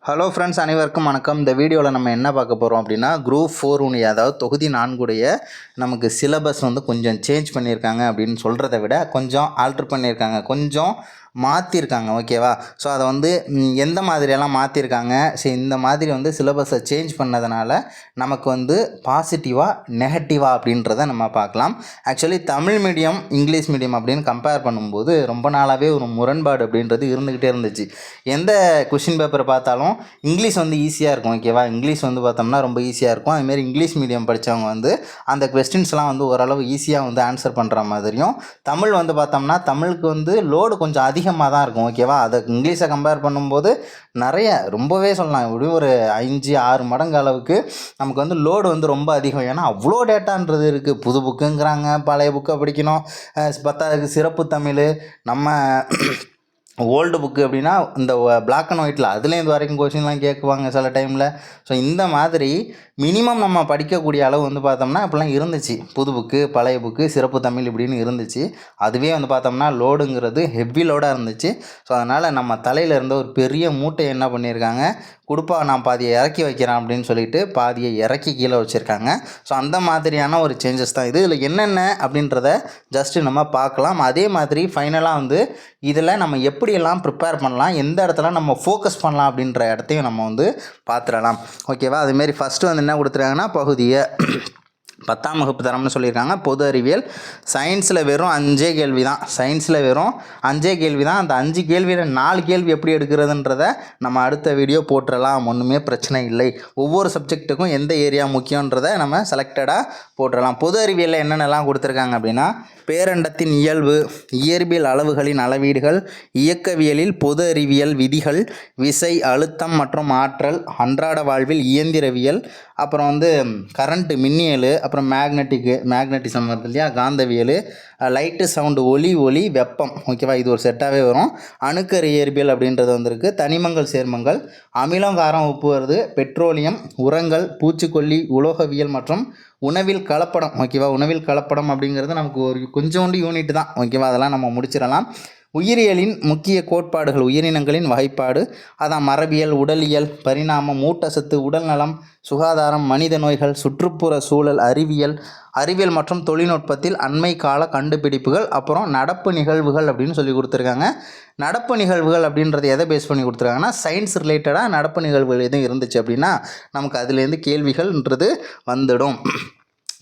Hello friends, அனைவருக்கும் வணக்கம். இந்த வீடியோவில் நம்ம என்ன பார்க்க போகிறோம் அப்படின்னா, குரூப் 4 உடைய அதாவது தொகுதி 4 நமக்கு சிலபஸ் கொஞ்சம் சேஞ்ச் பண்ணியிருக்காங்க அப்படின்னு சொல்கிறத விட கொஞ்சம் ஆல்ட்ரு பண்ணியிருக்காங்க, கொஞ்சம் மாற்றிருக்காங்க. ஓகேவா? ஸோ அதை எந்த மாதிரியெல்லாம் மாற்றிருக்காங்க, சரி இந்த மாதிரி சிலபஸை சேஞ்ச் பண்ணதுனால நமக்கு பாசிட்டிவாக நெகட்டிவாக அப்படின்றத நம்ம பார்க்கலாம். Actually Tamil medium English medium அப்படின்னு கம்பேர் பண்ணும்போது ரொம்ப நாளாகவே ஒரு முரண்பாடு அப்படின்றது இருந்துக்கிட்டே இருந்துச்சு. எந்த கொஷின் பேப்பரை பார்த்தாலும் இங்கிலீஷ் ஈஸியாக இருக்கும். ஓகேவா? இங்கிலீஷ் பார்த்தோம்னா ரொம்ப ஈஸியாக இருக்கும். அதுமாரி இங்கிலீஷ் மீடியம் படித்தவங்க அந்த கொஸ்டின்ஸ்லாம் ஓரளவு ஈஸியாக ஆன்சர் பண்ணுற மாதிரியும், தமிழ் பார்த்தோம்னா தமிழுக்கு லோடு கொஞ்சம் அதிகமாக தான் இருக்கும். ஓகேவா? அதை இங்கிலீஷை கம்பேர் பண்ணும்போது நிறைய ரொம்பவே சொல்லலாம், எப்படியும் ஒரு 5-6 மடங்கு அளவுக்கு நமக்கு லோடு ரொம்ப அதிகம். ஏன்னா அவ்வளோ டேட்டான்றது இருக்குது. புது புக்குங்கிறாங்க, பழைய புக்கை படிக்கணும், 10க்கு சிறப்பு தமிழ், நம்ம ஓல்டு புக்கு அப்படின்னா இந்த பிளாக் அண்ட் ஒயிட்டில் அதுலேருந்து வரைக்கும் கொஷின்லாம் கேட்குவாங்க சில டைமில். ஸோ இந்த மாதிரி மினிமம் நம்ம படிக்கக்கூடிய அளவு பார்த்தோம்னா இப்படிலாம் இருந்துச்சு. புது புக்கு, பழைய புக்கு, சிறப்பு தமிழ் இப்படின்னு இருந்துச்சு. அதுவே பார்த்தோம்னா லோடுங்கிறது ஹெவி லோடாக இருந்துச்சு. ஸோ அதனால் நம்ம தலையில் இருந்த ஒரு பெரிய மூட்டை என்ன பண்ணியிருக்காங்க, கொடுப்பா நான் பாதியை இறக்கி வைக்கிறேன் அப்படின்னு சொல்லிட்டு பாதியை இறக்கி கீழே வச்சுருக்காங்க. ஸோ அந்த மாதிரியான ஒரு சேஞ்சஸ் தான் இது. இதில் என்னென்ன அப்படின்றத ஜஸ்ட்டு நம்ம பார்க்கலாம். அதே மாதிரி ஃபைனலாக இதில் நம்ம எப்படியெல்லாம் ப்ரிப்பேர் பண்ணலாம், எந்த இடத்துல நம்ம ஃபோக்கஸ் பண்ணலாம் அப்படின்ற இடத்தையும் நம்ம பார்த்துடலாம். ஓகேவா? அதுமாரி ஃபஸ்ட்டு என்ன கொடுத்துருக்காங்கன்னா, பகுதியை 10ஆம் வகுப்பு தரம்னு சொல்லியிருக்காங்க. பொது அறிவியல் சயின்ஸில் வெறும் 5 கேள்வி தான். சயின்ஸில் வெறும் 5 கேள்வி தான். அந்த 5 கேள்வியில் 4 கேள்வி எப்படி எடுக்கிறதுன்றத நம்ம அடுத்த வீடியோ போட்டுடலாம். ஒன்றுமே பிரச்சனை இல்லை. ஒவ்வொரு சப்ஜெக்ட்டுக்கும் எந்த ஏரியா முக்கியன்றதை நம்ம செலக்டடாக போட்டுடலாம். பொது அறிவியலில் என்னென்னலாம் கொடுத்துருக்காங்க அப்படின்னா, பேரண்டத்தின் இயல்பு, இயற்பியல் அளவுகளின் அளவீடுகள், இயக்கவியலில் பொது அறிவியல் விதிகள், விசை, அழுத்தம் மற்றும் ஆற்றல், அன்றாட வாழ்வில் இயந்திரவியல், அப்புறம் கரண்ட்டு மின்னியல், அப்புறம் மேக்னட்டிசம் வருது இல்லையா, காந்தவியல், லைட்டு சவுண்டு, ஒளி வெப்பம். ஓகேவா? இது ஒரு செட்டாகவே வரும். அணுக்கரு இயற்பியல் அப்படின்றது வந்திருக்கு. தனிமங்கள் சேர்மங்கள், அமிலம், காரம், உப்பு வருது. பெட்ரோலியம், உரங்கள், பூச்சிக்கொல்லி, உலோகவியல் மற்றும் உணவில் கலப்படம். ஓகேவா? உணவில் கலப்படம் அப்படிங்கிறது நமக்கு ஒரு கொஞ்சோண்டு யூனிட் தான். ஓகேவா? அதெல்லாம் நம்ம முடிச்சிடலாம். உயிரியலின் முக்கிய கோட்பாடுகள், உயிரினங்களின் வகைப்பாடு, அதான் மரபியல், உடலியல், பரிணாமம், ஊட்டச்சத்து, உடல்நலம், சுகாதாரம், மனித நோய்கள், சுற்றுப்புற சூழல், அறிவியல் மற்றும் தொழில்நுட்பத்தில் அண்மை கால கண்டுபிடிப்புகள், அப்புறம் நடப்பு நிகழ்வுகள் அப்படின்னு சொல்லி கொடுத்துருக்காங்க. நடப்பு நிகழ்வுகள் அப்படின்றது எதை பேஸ் பண்ணி கொடுத்துருக்காங்கன்னா, சயின்ஸ் ரிலேட்டடாக நடப்பு நிகழ்வுகள் எதுவும் இருந்துச்சு அப்படின்னா நமக்கு அதுலேருந்து கேள்விகள்ன்றது வந்துடும்.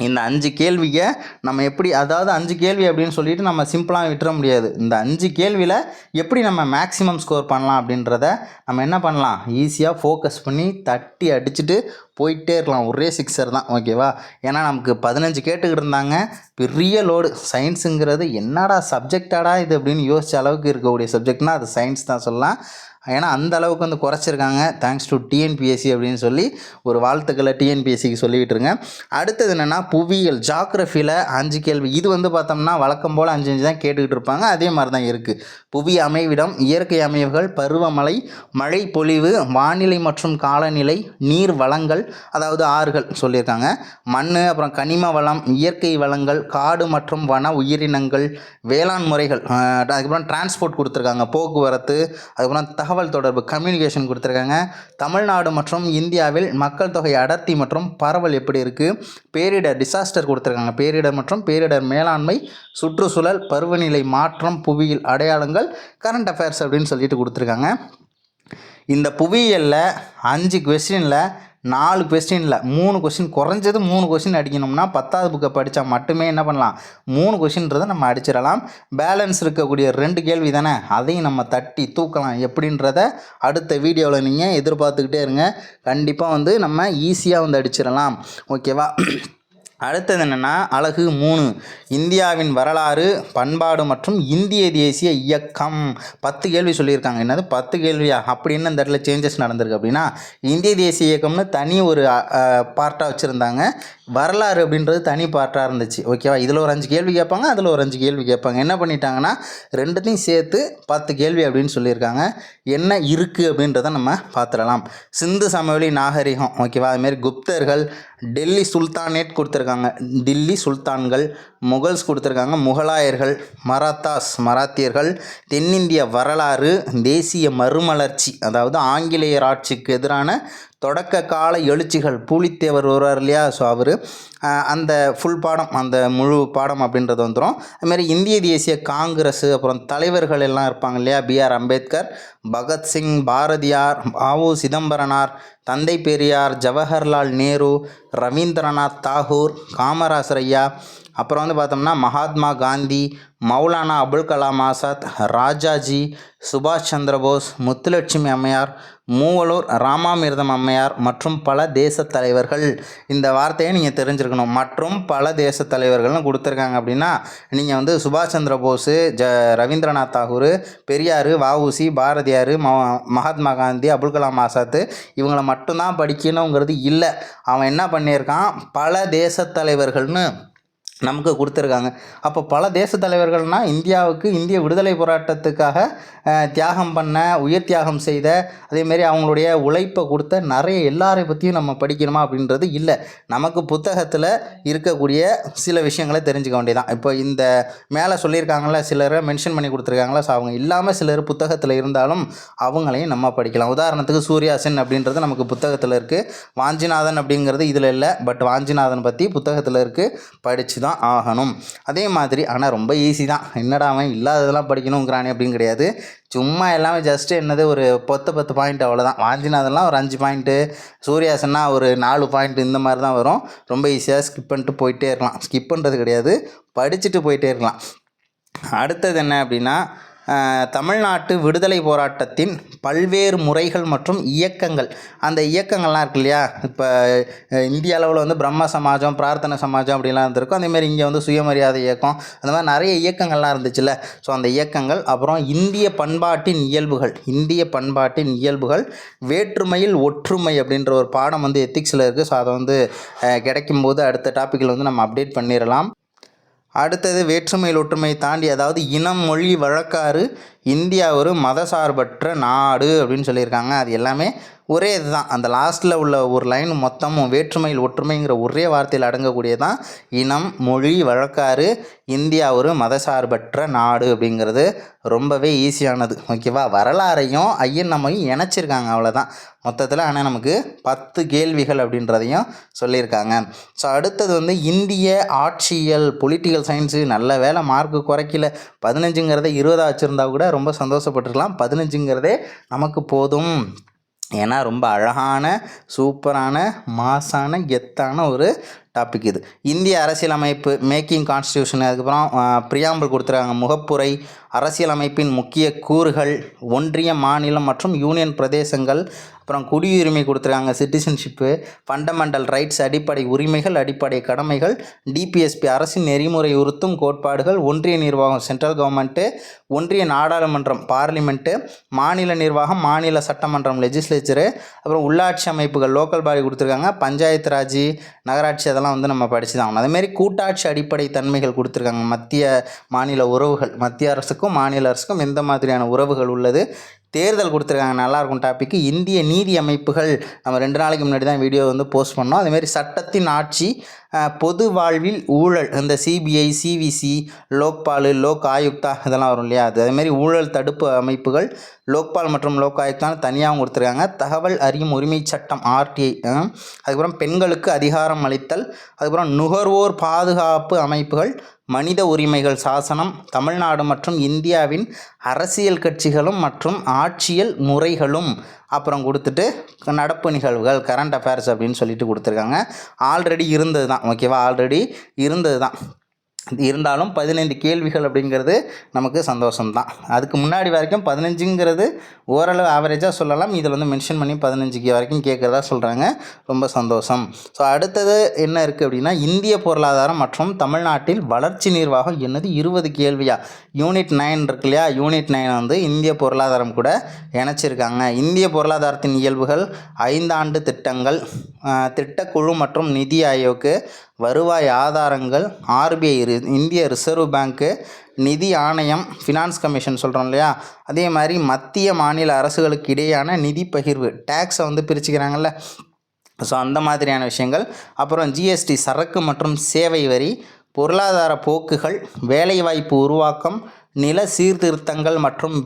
இந்த 5 கேள்வியை நம்ம எப்படி, அதாவது 5 கேள்வி அப்படின்னு சொல்லிட்டு நம்ம சிம்பிளாக விட்டுற முடியாது. இந்த 5 கேள்வியில் எப்படி நம்ம மேக்ஸிமம் ஸ்கோர் பண்ணலாம் அப்படின்றத நம்ம என்ன பண்ணலாம், ஈஸியாக ஃபோக்கஸ் பண்ணி தட்டி அடிச்சுட்டு போயிட்டே இருக்கலாம். ஒரே சிக்ஸர் தான். ஓகேவா? ஏன்னா நமக்கு 15 கேட்டுக்கிட்டு இருந்தாங்க. பெரிய லோடு. சயின்ஸுங்கிறது என்னடா சப்ஜெக்டாடா இது அப்படின்னு யோசித்த அளவுக்கு இருக்கக்கூடிய சப்ஜெக்ட்னால் அது சயின்ஸ் தான் சொல்லலாம். ஏன்னா அந்த அளவுக்கு குறைச்சிருக்காங்க. தேங்க்ஸ் டு டிஎன்பிஎஸ்சி அப்படின்னு சொல்லி ஒரு வாழ்த்துக்களை டிஎன்பிஎஸ்சிக்கு சொல்லிவிட்டுருங்க. அடுத்தது என்னென்னா, புவியியல், ஜாக்ரஃபியில் 5 கேள்வி. இது பார்த்தோம்னா வழக்கம் போல் 5 தான் கேட்டுக்கிட்டு இருப்பாங்க. அதே மாதிரி தான் இருக்குது. புவி அமைவிடம், இயற்கை அமைவுகள், பருவமழை, மழை பொழிவு, வானிலை மற்றும் காலநிலை, நீர் வளங்கள், அதாவது ஆறுகள் சொல்லியிருக்காங்க, மண், அப்புறம் கனிம வளம், இயற்கை வளங்கள், காடு மற்றும் வன உயிரினங்கள், வேளாண் முறைகள், அதுக்கப்புறம் டிரான்ஸ்போர்ட் கொடுத்துருக்காங்க, போக்குவரத்து, அதுக்கப்புறம் தகவல் தொடர்பு, கம்யூனிகேஷன் கொடுத்துருக்காங்க. தமிழ்நாடு மற்றும் இந்தியாவில் மக்கள் தொகை அடர்த்தி மற்றும் பரவல் எப்படி இருக்குது, பேரிடர், டிசாஸ்டர் கொடுத்துருக்காங்க, பேரிடர் மற்றும் பேரிடர் மேலாண்மை, சுற்றுச்சூழல், பருவநிலை மாற்றம், புவியியல் அடையாளங்கள், கரண்ட் அஃபேர்ஸ் அப்படின்னு சொல்லிட்டு கொடுத்துருக்காங்க. இந்த புவியியலில் 5 கொஸ்டினில் 4 கொஸ்டினில் 3 கொஸ்டின், குறைஞ்சது 3 கொஸ்டின் அடிக்கணும்னா 10வது புக்கை படித்தா மட்டுமே என்ன பண்ணலாம், 3 கொஸ்டின்றதை நம்ம அடிச்சிடலாம். பேலன்ஸ் இருக்கக்கூடிய 2 கேள்வி தானே, அதையும் நம்ம தட்டி தூக்கலாம். எப்படின்றத அடுத்த வீடியோவில் நீங்கள் எதிர்பார்த்துக்கிட்டே இருங்க. கண்டிப்பாக நம்ம ஈஸியாக அடிச்சிடலாம். ஓகேவா? அடுத்தது என்னென்னா, அலகு 3, இந்தியாவின் வரலாறு, பண்பாடு மற்றும் இந்திய தேசிய இயக்கம். 10 கேள்வி சொல்லியிருக்காங்க. என்னது 10 கேள்வியா அப்படின்னு இந்த இடத்துல சேஞ்சஸ் நடந்திருக்கு அப்படின்னா, இந்திய தேசிய இயக்கம்னு தனி ஒரு பார்ட்டாக வச்சுருந்தாங்க. வரலாறு அப்படின்றது தனி பார்ட்டாக இருந்துச்சு. ஓகேவா? இதில் ஒரு 5 கேள்வி கேட்பாங்க, அதில் ஒரு 5 கேள்வி கேட்பாங்க. என்ன பண்ணிட்டாங்கன்னா, ரெண்டுத்தையும் சேர்த்து 10 கேள்வி அப்படின்னு சொல்லியிருக்காங்க. என்ன இருக்குது அப்படின்றத நம்ம பார்த்துடலாம். சிந்து சமவெளி நாகரிகம். ஓகேவா? அதுமாரி குப்தர்கள், டெல்லி சுல்தானேட் கொடுத்துருக்காங்க, டில்லி சுல்தான்கள். முகல்ஸ் கொடுத்துருக்காங்க, முகலாயர்கள். மராத்தியர்கள். தென்னிந்திய வரலாறு. தேசிய மறுமலர்ச்சி, அதாவது ஆங்கிலேயர் ஆட்சிக்கு எதிரான தொடக்க கால எழுச்சிகள். பூலித்தேவர் வருவார் இல்லையா, ஸோ அவர் அந்த ஃபுல் பாடம், அந்த முழு பாடம் அப்படின்றது வந்துடும். அதுமாதிரி இந்திய தேசிய காங்கிரஸ், அப்புறம் தலைவர்கள் எல்லாம் இருப்பாங்க இல்லையா, பிஆர் அம்பேத்கர், பகத்சிங், பாரதியார், ஆவு சிதம்பரனார், தந்தை பெரியார், ஜவஹர்லால் நேரு, ரவீந்திரநாத் தாகூர், காமராசர் ஐயா, அப்புறம் வந்து பார்த்தோம்னா மகாத்மா காந்தி, மௌலானா அபுல் கலாம் ஆசாத், ராஜாஜி, சுபாஷ் சந்திரபோஸ், முத்துலட்சுமி அம்மையார், மூவலூர் ராமாமிர்தம் அம்மையார் மற்றும் பல தேச தலைவர்கள். இந்த வார்த்தையை நீங்கள் தெரிஞ்சிருக்கணும். மற்றும் பல தேச தலைவர்கள்னு கொடுத்துருக்காங்க அப்படின்னா நீங்கள் வந்து சுபாஷ் சந்திர போஸ், ரவீந்திரநாத் தாகூர், பெரியார், வஉசி, பாரதியார், மகாத்மா காந்தி, அபுல் கலாம் ஆசாத் இவங்களை மட்டும்தான் படிக்கணுங்கிறது இல்லை. அவன் என்ன பண்ணியிருக்கான், பல தேச தலைவர்கள்னு நமக்கு கொடுத்துருக்காங்க. அப்போ பல தேச தலைவர்கள்னால் இந்தியாவுக்கு, இந்திய விடுதலை போராட்டத்துக்காக தியாகம் பண்ண, உயிர் தியாகம் செய்த, அதேமாரி அவங்களுடைய உழைப்பை கொடுத்த நிறைய எல்லாரை பற்றியும் நம்ம படிக்கணுமா அப்படின்றது இல்லை. நமக்கு புத்தகத்தில் இருக்கக்கூடிய சில விஷயங்களை தெரிஞ்சுக்க வேண்டியதான். இப்போ இந்த மேலே சொல்லியிருக்காங்கள, சிலரை மென்ஷன் பண்ணி கொடுத்துருக்காங்களா, ஸோ அவங்க இல்லாமல் சிலர் புத்தகத்தில் இருந்தாலும் அவங்களையும் நம்ம படிக்கலாம். உதாரணத்துக்கு சூர்யாசன் அப்படின்றது நமக்கு புத்தகத்தில் இருக்குது. வாஞ்சிநாதன் அப்படிங்கிறது இதில் இல்லை, பட் வாஞ்சிநாதன் பற்றி புத்தகத்தில் இருக்குது, படித்து தான் ஆகணும். அதே மாதிரி ஆனால் ரொம்ப ஈஸி தான். என்னடா அவன் இல்லாததெல்லாம் படிக்கணுங்கிறானே அப்படின்னு கிடையாது. சும்மா எல்லாமே ஜஸ்ட்டு என்னது ஒரு 10 பாயிண்ட் அவ்வளோதான். வாஞ்சிநாதன்லாம் ஒரு 5 பாயிண்ட்டு, சூர்யாசன்னா ஒரு 4 பாயிண்ட், இந்த மாதிரி தான் வரும். ரொம்ப ஈஸியாக ஸ்கிப் பண்ணிட்டு போயிட்டே இருக்கலாம். ஸ்கிப் பண்ணுறது கிடையாது, படிச்சுட்டு போயிட்டே இருக்கலாம். அடுத்தது என்ன அப்படின்னா, தமிழ்நாட்டு விடுதலை போராட்டத்தின் பல்வேறு முறைகள் மற்றும் இயக்கங்கள். அந்த இயக்கங்கள்லாம் இருக்கு இல்லையா, இப்போ இந்திய அளவில் வந்து பிரம்ம சமாஜம், பிரார்த்தனை சமாஜம் அப்படிலாம் இருந்திருக்கும். அதேமாதிரி இங்கே வந்து சுயமரியாதை இயக்கம், அந்த மாதிரி நிறைய இயக்கங்கள்லாம் இருந்துச்சுல்ல. ஸோ அந்த இயக்கங்கள், அப்புறம் இந்திய பண்பாட்டின் இயல்புகள், வேற்றுமையில் ஒற்றுமை அப்படின்ற ஒரு பாடம் வந்து எத்திக்ஸில் இருக்குது. ஸோ அதை வந்து கிடைக்கும்போது அடுத்த டாப்பிக்கில் வந்து நம்ம அப்டேட் பண்ணிடலாம். அடுத்தது வேற்றுமையில் ஒற்றுமை தாண்டி, அதாவது இனம், மொழி, வழக்காறு, இந்தியா ஒரு மதசார்பற்ற நாடு அப்படின்னு சொல்லியிருக்காங்க. அது எல்லாமே ஒரே இதுதான். அந்த லாஸ்ட்டில் உள்ள ஒரு லைன் மொத்தமும் வேற்றுமையில் ஒற்றுமைங்கிற ஒரே வார்த்தையில் அடங்கக்கூடியதான் இனம், மொழி, வழக்காறு, இந்தியா ஒரு மதசார்பற்ற நாடு அப்படிங்கிறது ரொம்பவே ஈஸியானது. ஓகேவா, வரலாறையும் ஐயன்னமையும் இணைச்சிருக்காங்க, அவ்வளோதான் மொத்தத்தில். ஆனால் நமக்கு 10 கேள்விகள் அப்படின்றதையும் சொல்லியிருக்காங்க. ஸோ அடுத்தது வந்து இந்திய ஆட்சியல், பொலிட்டிக்கல் சயின்ஸு. நல்ல வேலை மார்க்கு குறைக்கல. 15ங்கிறத 20 வச்சுருந்தா கூட ரொம்ப சந்தோஷப்பட்டுருக்கலாம். 15ங்கிறதே நமக்கு போதும். ஏன்னா ரொம்ப அழகான, சூப்பரான, மாசான, கெத்தான ஒரு டாபிக் இது. இந்திய அரசியலமைப்பு, மேக்கிங் கான்ஸ்டியூஷன், அதுக்கப்புறம் பிரியாம்பிள் கொடுத்துருக்காங்க, முகப்புரை, அரசியலமைப்பின் முக்கிய கூறுகள், ஒன்றிய, மாநிலம் மற்றும் யூனியன் பிரதேசங்கள், அப்புறம் குடியுரிமை கொடுத்துருக்காங்க, சிட்டிசன்ஷிப்பு, ஃபண்டமெண்டல் ரைட்ஸ், அடிப்படை உரிமைகள், அடிப்படை கடமைகள், டிபிஎஸ்பி, அரசின் நெறிமுறை உறுத்தும் கோட்பாடுகள், ஒன்றிய நிர்வாகம், சென்ட்ரல் கவர்மெண்ட்டு, ஒன்றிய நாடாளுமன்றம், பார்லிமெண்ட்டு, மாநில நிர்வாகம், மாநில சட்டமன்றம், லெஜிஸ்லேச்சரு, அப்புறம் உள்ளாட்சி அமைப்புகள், லோக்கல் பாடி கொடுத்துருக்காங்க, பஞ்சாயத்து ராஜ், நகராட்சி, அதெல்லாம் வந்து நம்ம படித்து தான் ஆகணும். அதேமாரி கூட்டாட்சி அடிப்படை தன்மைகள் கொடுத்துருக்காங்க, மத்திய மாநில உறவுகள், மத்திய அரசுக்கும் மாநில அரசுக்கும் எந்த மாதிரியான உறவுகள் உள்ளது, தேர்தல் கொடுத்துருக்காங்க, நல்லாயிருக்கும் டாப்பிக்கு. இந்திய நீதி அமைப்புகள், நம்ம 2 நாளைக்கு முன்னாடி தான் வீடியோ வந்து போஸ்ட் பண்ணோம். அதேமாதிரி சட்டத்தின் ஆட்சி, பொது வாழ்வில் ஊழல், இந்த சிபிஐ, சிவிசி, லோக்பால், லோக் ஆயுக்தா இதெல்லாம் வரும் இல்லையா, அது அதேமாதிரி ஊழல் தடுப்பு அமைப்புகள், லோக்பால் மற்றும் லோக் ஆயுக்தான் தனியாகவும் கொடுத்துருக்காங்க. தகவல் அறியும் உரிமை சட்டம், ஆர்டிஐ, அதுக்கப்புறம் பெண்களுக்கு அதிகாரம் அளித்தல், அதுக்கப்புறம் நுகர்வோர் பாதுகாப்பு அமைப்புகள், மனித உரிமைகள் சாசனம், தமிழ்நாடு மற்றும் இந்தியாவின் அரசியல் கட்சிகளும் மற்றும் ஆட்சியல் முறைகளும், அப்புறம் கொடுத்துட்டு நடப்பு நிகழ்வுகள், கரண்ட் அஃபேர்ஸ் அப்படின்னு சொல்லிட்டு கொடுத்துருக்காங்க. ஆல்ரெடி இருந்தது தான். ஓகேவா, ஆல்ரெடி இருந்தது தான். இருந்தாலும் 15 கேள்விகள் அப்படிங்கிறது நமக்கு சந்தோஷம்தான். அதுக்கு முன்னாடி வரைக்கும் 15ங்கிறது ஓரளவு ஆவரேஜாக சொல்லலாம். இதில் வந்து மென்ஷன் பண்ணி 15 வரைக்கும் கேட்குறதா சொல்கிறாங்க. ரொம்ப சந்தோஷம். ஸோ அடுத்தது என்ன இருக்குது அப்படின்னா, இந்திய பொருளாதாரம் மற்றும் தமிழ்நாட்டில் வளர்ச்சி நிர்வாகம் என்னது 20 கேள்வியா. யூனிட் 9 இருக்கு இல்லையா, யூனிட் 9 வந்து இந்திய பொருளாதாரம் கூட இணைச்சிருக்காங்க. இந்திய பொருளாதாரத்தின் இயல்புகள், 5 ஆண்டு திட்டங்கள், திட்டக்குழு மற்றும் நிதி ஆயோக்கு, வருவாய் ஆதாரங்கள், ஆர்பிஐ இந்திய ரிசர்வ் பேங்க்கு, நிதி ஆணையம், ஃபினான்ஸ் கமிஷன் சொல்கிறோம் இல்லையா, அதே மாதிரி மத்திய மாநில அரசுகளுக்கு இடையான நிதி பகிர்வு, டேக்ஸை வந்து பிரிச்சுக்கிறாங்கல்ல, ஸோ அந்த மாதிரியான விஷயங்கள். அப்புறம் ஜிஎஸ்டி சரக்கு மற்றும் சேவை வரி, பொருளாதார போக்குகள், வேலைவாய்ப்பு உருவாக்கம், நில சீர்திருத்தங்கள் மற்றும்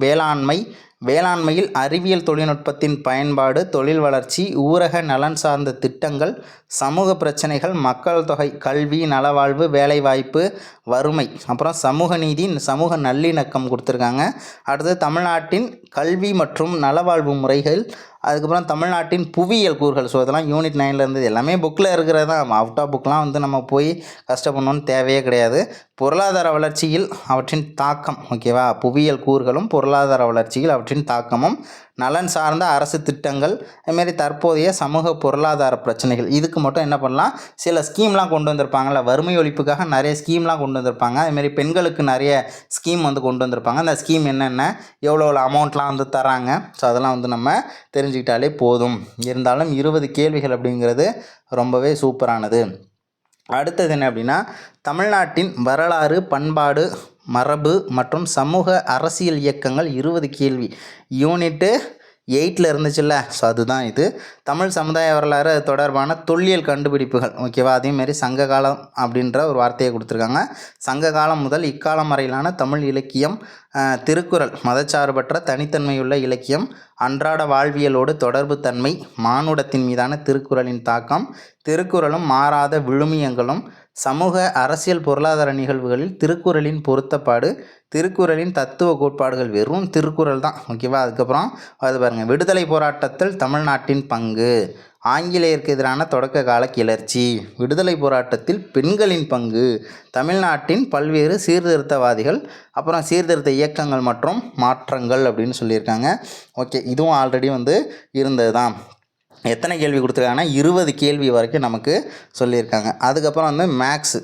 வேளாண்மையில் அறிவியல் தொழில்நுட்பத்தின் பயன்பாடு, தொழில் வளர்ச்சி, ஊரக நலன் சார்ந்த திட்டங்கள், சமூக பிரச்சனைகள், மக்கள் தொகை, கல்வி, நலவாழ்வு, வேலைவாய்ப்பு, வறுமை, அப்புறம் சமூக நீதி, சமூக நல்லிணக்கம் கொடுத்துருக்காங்க. அடுத்து தமிழ்நாட்டின் கல்வி மற்றும் நலவாழ்வு முறைகள், அதுக்கப்புறம் தமிழ்நாட்டின் புவியியல் கூறுகள். ஸோ இதெல்லாம் யூனிட் 9ல் இருந்தது, எல்லாமே புக்கில் இருக்கிறது தான். அவுட் ஆஃப் புக்லாம் வந்து நம்ம போய் கஷ்டப்படணும்னு தேவையே கிடையாது. பொருளாதார வளர்ச்சியில் அவற்றின் தாக்கம், ஓகேவா, புவியியல் கூறுகளும் பொருளாதார வளர்ச்சியில் அவற்றின் தாக்கமும், நலன் சார்ந்த அரசு திட்டங்கள், அதுமாரி தற்போதைய சமூக பொருளாதார பிரச்சனைகள். இதுக்கு மட்டும் என்ன பண்ணலாம், சில ஸ்கீம்லாம் கொண்டு வந்திருப்பாங்கள்ல, வறுமை ஒழிப்புக்காக நிறைய ஸ்கீம்லாம் கொண்டு வந்திருப்பாங்க. அதுமாரி பெண்களுக்கு நிறைய ஸ்கீம் வந்து கொண்டு வந்திருப்பாங்க. அந்த ஸ்கீம் என்னென்ன, எவ்வளோ அமௌண்ட்லாம் வந்து தராங்க, ஸோ அதெல்லாம் வந்து நம்ம தெரிஞ்சுக்கிட்டாலே போதும். இருந்தாலும் 20 கேள்விகள் அப்படிங்கிறது ரொம்பவே சூப்பரானது. அடுத்தது என்ன அப்படின்னா, தமிழ்நாட்டின் வரலாறு, பண்பாடு, மரபு மற்றும் சமூக அரசியல் இயக்கங்கள் 20 கேள்வி. யூனிட்டு 8ல் இருந்துச்சுல்ல, ஸோ அதுதான் இது. தமிழ் சமுதாய வரலாறு, அது தொடர்பான தொல்லியல் கண்டுபிடிப்புகள், ஓகேவா. அதேமாரி சங்க காலம் அப்படின்ற ஒரு வார்த்தையை கொடுத்துருக்காங்க. சங்க காலம் முதல் இக்காலம் வரையிலான தமிழ் இலக்கியம், திருக்குறள் மதச்சார்பற்ற தனித்தன்மையுள்ள இலக்கியம், அன்றாட வாழ்வியலோடு தொடர்பு தன்மை, மானுடத்தின் மீதான திருக்குறளின் தாக்கம், திருக்குறளும் மாறாத விழுமியங்களும், சமூக அரசியல் பொருளாதார நிகழ்வுகளில் திருக்குறளின் பொருத்தப்பாடு, திருக்குறளின் தத்துவ கோட்பாடுகள், வெறும் திருக்குறள் தான், ஓகேவா. அதுக்கப்புறம் அது பாருங்கள், விடுதலை போராட்டத்தில் தமிழ்நாட்டின் பங்கு, ஆங்கிலேயருக்கு எதிரான தொடக்க கால கிளர்ச்சி, விடுதலை போராட்டத்தில் பெண்களின் பங்கு, தமிழ்நாட்டின் பல்வேறு சீர்திருத்தவாதிகள், அப்புறம் சீர்திருத்த இயக்கங்கள் மற்றும் மாற்றங்கள் அப்படின்னு சொல்லியிருக்காங்க. ஓகே, இதுவும் ஆல்ரெடி வந்து இருந்தது தான். எத்தனை கேள்வி கொடுத்துருக்காங்கன்னா 20 கேள்வி வரைக்கும் நமக்கு சொல்லியிருக்காங்க. அதுக்கப்புறம் வந்து மேக்ஸு,